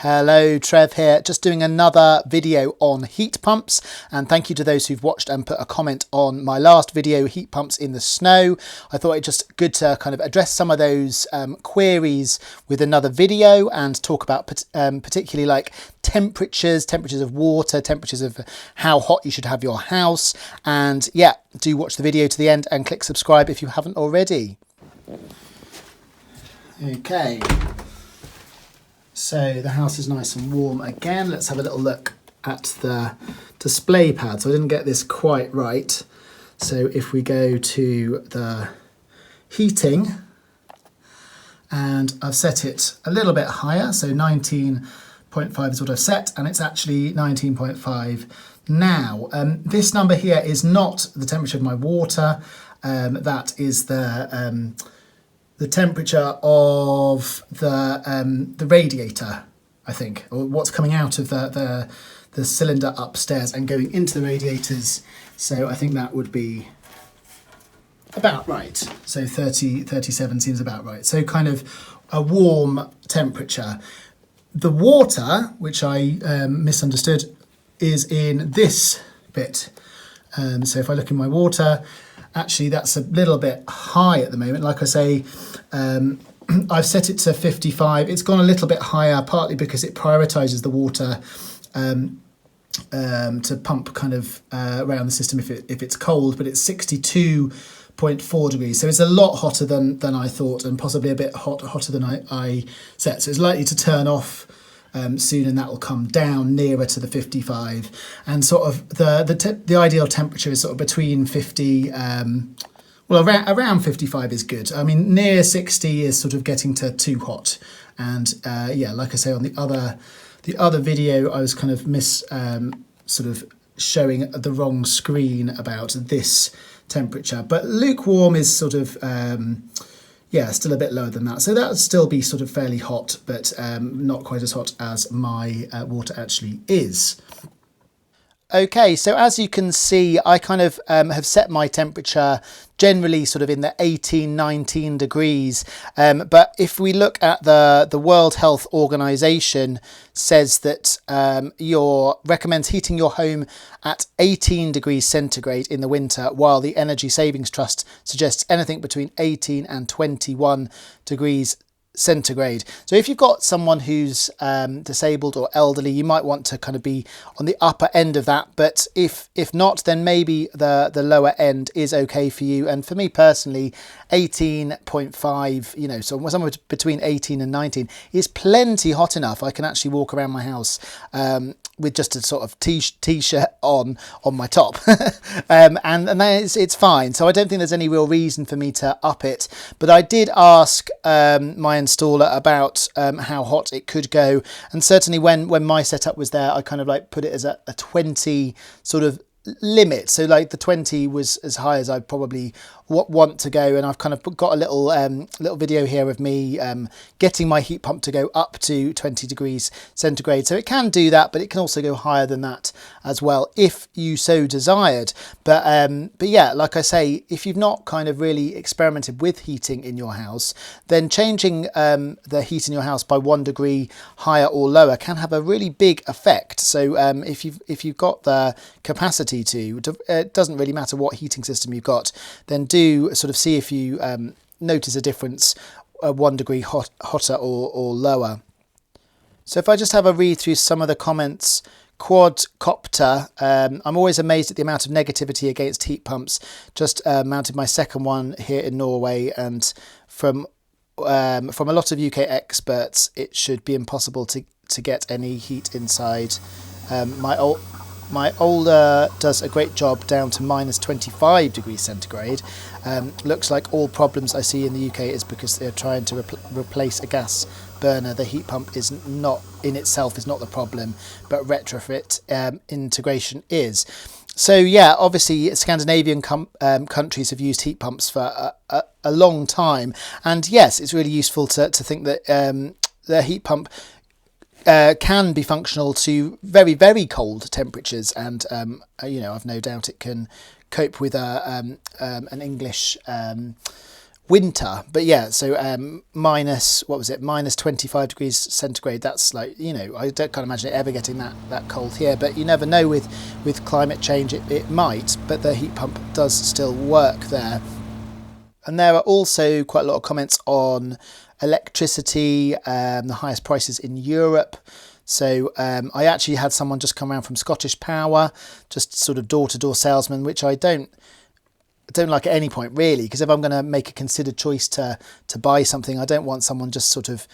Hello, Trev here, just doing another video on heat pumps, and thank you to those who've watched and put a comment on my last video, heat pumps in the snow. I thought it just good to kind of address some of those queries with another video and talk about particularly like temperatures of water, temperatures of how hot you should have your house. And yeah, do watch the video to the end and click subscribe if you haven't already. Okay. So the house is nice and warm again. Let's have a little look at the display pad. So I didn't get this quite right. So if we go to the heating, and I've set it a little bit higher, so 19.5 is what I've set, and it's actually 19.5 now. This number here is not the temperature of my water. That is the temperature of the radiator, I think, or what's coming out of the cylinder upstairs and going into the radiators. So I think that would be about right. So 37 seems about right. So kind of a warm temperature. The water, which I misunderstood, is in this bit. So if I look in my water, actually that's a little bit high at the moment. Like I say, I've set it to 55. It's gone a little bit higher, partly because it prioritises the water to pump kind of around the system if it's cold, but it's 62.4 degrees. So it's a lot hotter than I thought, and possibly a bit hotter than I set. So it's likely to turn off soon, and that will come down nearer to the 55, and sort of the ideal temperature is sort of between 50, well, around 55 is good. I mean, near 60 is sort of getting to too hot, and yeah, like I say, on the other video I was kind of sort of showing the wrong screen about this temperature, but lukewarm is sort of yeah, still a bit lower than that. So that would still be sort of fairly hot, but not quite as hot as my water actually is. Okay, so as you can see, I kind of have set my temperature generally sort of in the 18, 19 degrees. But if we look at the World Health Organization says that recommends heating your home at 18 degrees centigrade in the winter, while the Energy Savings Trust suggests anything between 18 and 21 degrees centigrade. So if you've got someone who's disabled or elderly, you might want to kind of be on the upper end of that, but if not, then maybe the lower end is okay for you. And for me personally, 18.5, you know, so somewhere between 18 and 19 is plenty hot enough. I can actually walk around my house with just a sort of t-shirt on my top and then it's fine. So I don't think there's any real reason for me to up it, but I did ask my installer about how hot it could go, and certainly when my setup was there, I kind of like put it as a 20 sort of limit. So like the 20 was as high as I probably want to go, and I've kind of got a little video here of me getting my heat pump to go up to 20 degrees centigrade. So it can do that, but it can also go higher than that as well if you so desired. But yeah, like I say, if you've not kind of really experimented with heating in your house, then changing the heat in your house by 1 degree higher or lower can have a really big effect. So if you've got the capacity to, it doesn't really matter what heating system you've got, then do sort of see if you notice a difference 1 degree hotter or lower. So if I just have a read through some of the comments. Quadcopter, I'm always amazed at the amount of negativity against heat pumps. Just mounted my second one here in Norway, and from a lot of UK experts, it should be impossible to get any heat inside. My older does a great job down to minus 25 degrees centigrade. Looks like all problems I see in the UK is because they're trying to replace a gas burner. The heat pump is not in itself is not the problem, but retrofit integration is. So yeah, obviously Scandinavian countries have used heat pumps for a long time, and yes, it's really useful to think that the heat pump can be functional to very, very cold temperatures, and you know, I've no doubt it can cope with an English winter. But yeah, so minus, what was it, minus 25 degrees centigrade. That's like, you know, I don't kind of imagine it ever getting that cold here, but you never know with climate change, it might, but the heat pump does still work there. And there are also quite a lot of comments on electricity, the highest prices in Europe. So I actually had someone just come around from Scottish Power, just sort of door-to-door salesman, which I don't like at any point really, because if I'm going to make a considered choice to buy something, I don't want someone just sort of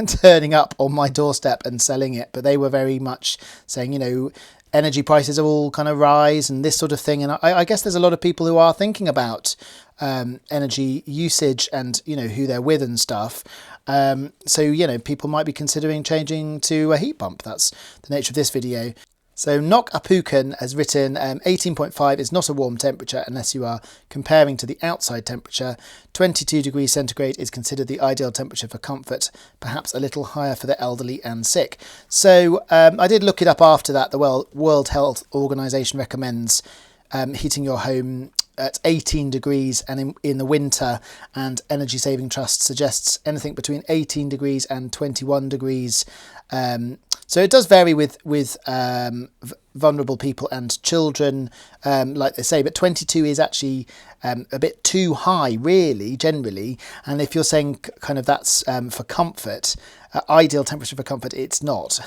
turning up on my doorstep and selling it. But they were very much saying, you know, energy prices are all kind of rise and this sort of thing. And I guess there's a lot of people who are thinking about energy usage and, you know, who they're with and stuff. So, you know, people might be considering changing to a heat pump. That's the nature of this video. So Nok Apukan has written 18.5 is not a warm temperature unless you are comparing to the outside temperature. 22 degrees centigrade is considered the ideal temperature for comfort, perhaps a little higher for the elderly and sick. So I did look it up after that. The World Health Organization recommends heating your home at 18 degrees and in the winter, and Energy Saving Trust suggests anything between 18 degrees and 21 degrees. So it does vary with vulnerable people and children, like they say, but 22 is actually a bit too high, really, generally. And if you're saying kind of that's for comfort, ideal temperature for comfort, it's not.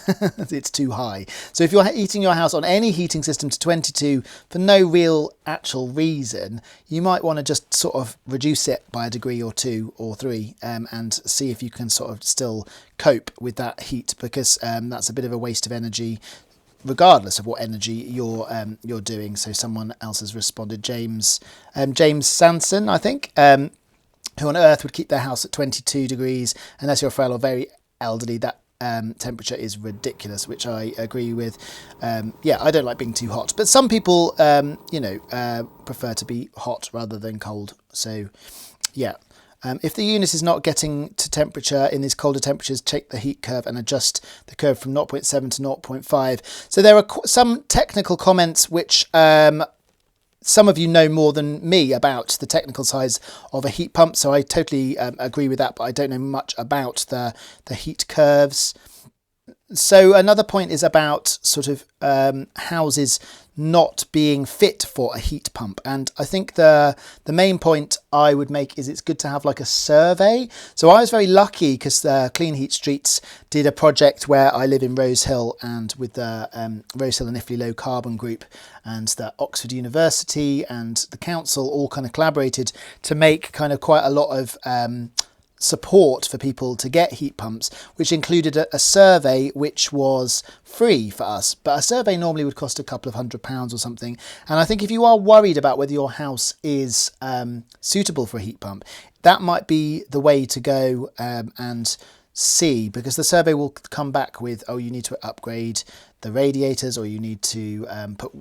It's too high. So if you're heating your house on any heating system to 22 for no real actual reason, you might want to just sort of reduce it by a degree or 2 or 3 and see if you can sort of still cope with that heat, because that's a bit of a waste of energy regardless of what energy you're doing. So someone else has responded, James Sanson, I think, who on earth would keep their house at 22 degrees unless you're frail or very elderly. That temperature is ridiculous, which I agree with. Yeah, I don't like being too hot, but some people prefer to be hot rather than cold. So yeah. If the unit is not getting to temperature in these colder temperatures, check the heat curve and adjust the curve from 0.7 to 0.5. So there are some technical comments which some of you know more than me about the technical size of a heat pump. So I totally agree with that, but I don't know much about the heat curves. So another point is about sort of houses not being fit for a heat pump, and I think the main point I would make is it's good to have like a survey. So I was very lucky because the Clean Heat Streets did a project where I live in Rose Hill, and with the Rose Hill and Iffley Low Carbon Group and the Oxford University and the council all kind of collaborated to make kind of quite a lot of support for people to get heat pumps, which included a survey which was free for us, but a survey normally would cost a couple of £100 or something. And I think if you are worried about whether your house is suitable for a heat pump, that might be the way to go and see, because the survey will come back with, oh, you need to upgrade the radiators, or you need to put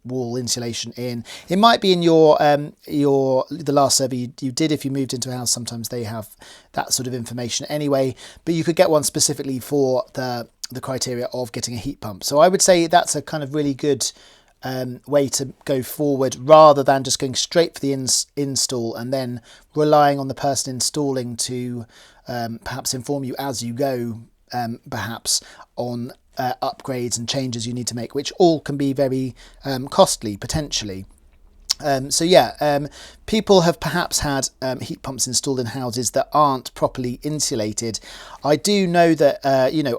wall insulation in. It might be in the last survey you did. If you moved into a house, sometimes they have that sort of information anyway, but you could get one specifically for the criteria of getting a heat pump. So I would say that's a kind of really good way to go forward, rather than just going straight for the install and then relying on the person installing to perhaps inform you as you go, perhaps on upgrades and changes you need to make, which all can be very costly potentially. So yeah, people have perhaps had heat pumps installed in houses that aren't properly insulated. I do know that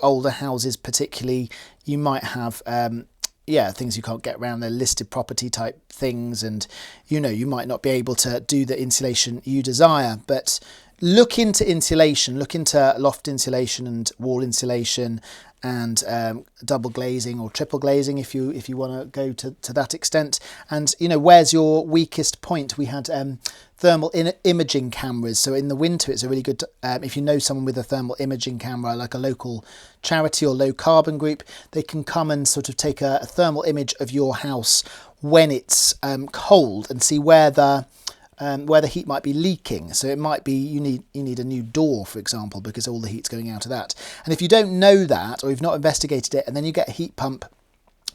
older houses particularly, you might have things you can't get around, they're listed property type things, and you might not be able to do the insulation you desire. But look into insulation, look into loft insulation and wall insulation, and double glazing or triple glazing if you want to go to that extent. And where's your weakest point? We had thermal imaging cameras, so in the winter it's a really good if you know someone with a thermal imaging camera, like a local charity or low carbon group, they can come and sort of take a thermal image of your house when it's cold and see where the heat might be leaking. So it might be you need a new door, for example, because all the heat's going out of that. And if you don't know that, or you've not investigated it, and then you get a heat pump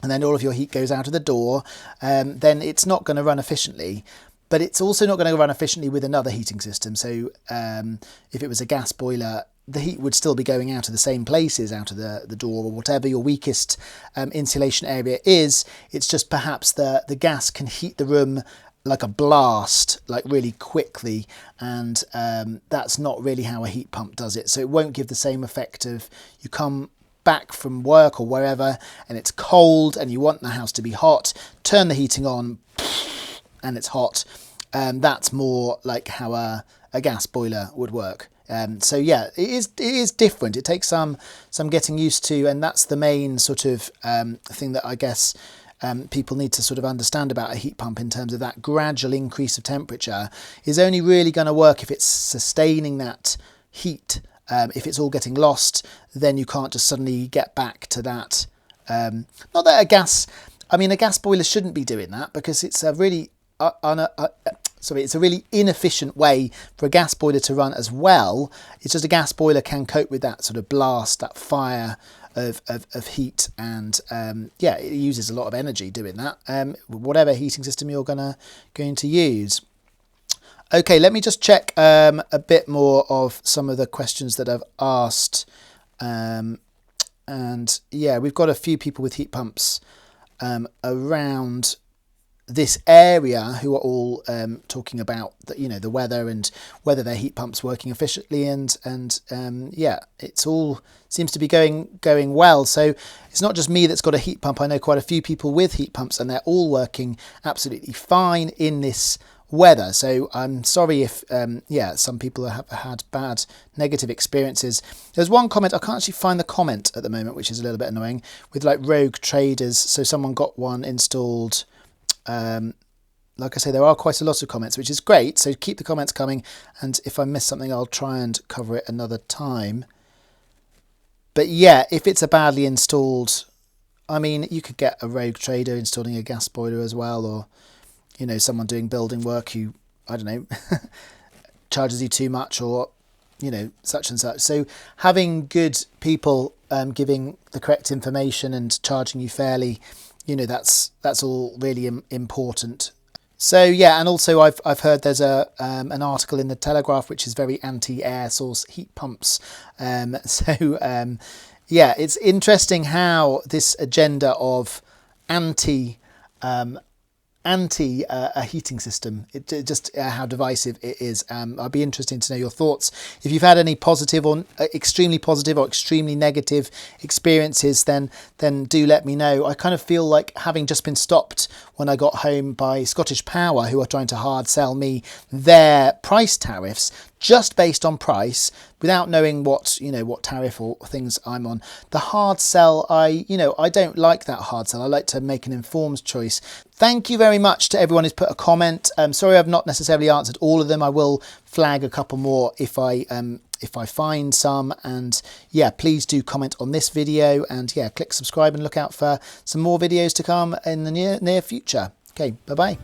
and then all of your heat goes out of the door, then it's not going to run efficiently. but it's also not going to run efficiently with another heating system. So if it was a gas boiler, the heat would still be going out of the same places, out of the door or whatever your weakest insulation area is. It's just perhaps the gas can heat the room like a blast, like really quickly, and that's not really how a heat pump does it. So it won't give the same effect of you come back from work or wherever and it's cold and you want the house to be hot, turn the heating on and it's hot. That's more like how a gas boiler would work. So yeah, it is different. It takes some getting used to, and that's the main sort of thing that I guess people need to sort of understand about a heat pump, in terms of that gradual increase of temperature is only really going to work if it's sustaining that heat. If it's all getting lost, then you can't just suddenly get back to that. Not that a gas boiler shouldn't be doing that, because it's a really it's a really inefficient way for a gas boiler to run as well. It's just a gas boiler can cope with that sort of blast, that fire of heat, and it uses a lot of energy doing that. Whatever heating system you're going to use. Okay, let me just check a bit more of some of the questions that I've asked. And yeah, we've got a few people with heat pumps around this area who are all talking about the weather and whether their heat pump's working efficiently, and it's all seems to be going well. So it's not just me that's got a heat pump. I know quite a few people with heat pumps, and they're all working absolutely fine in this weather. So I'm sorry if some people have had bad negative experiences. There's one comment, I can't actually find the comment at the moment, which is a little bit annoying, with like rogue traders. So someone got one installed. Like I say, there are quite a lot of comments, which is great, so keep the comments coming, and if I miss something I'll try and cover it another time. But yeah, if it's a badly installed, I mean, you could get a rogue trader installing a gas boiler as well, or someone doing building work who, I don't know, charges you too much, or such and such. So having good people giving the correct information and charging you fairly, that's all really important. So yeah, and also I've heard there's an article in the Telegraph which is very anti-air source heat pumps. It's interesting how this agenda of anti a heating system, just how divisive it is. I'd be interested to know your thoughts. If you've had any positive or extremely negative experiences, then do let me know. I kind of feel like having just been stopped when I got home by Scottish Power, who are trying to hard sell me their price tariffs just based on price, without knowing what tariff or things I'm on. The hard sell, I don't like that hard sell. I like to make an informed choice. Thank you very much to everyone who's put a comment. Sorry I've not necessarily answered all of them. I will flag a couple more if I find some, and yeah, please do comment on this video, and yeah, click subscribe and look out for some more videos to come in the near future. Okay, bye bye.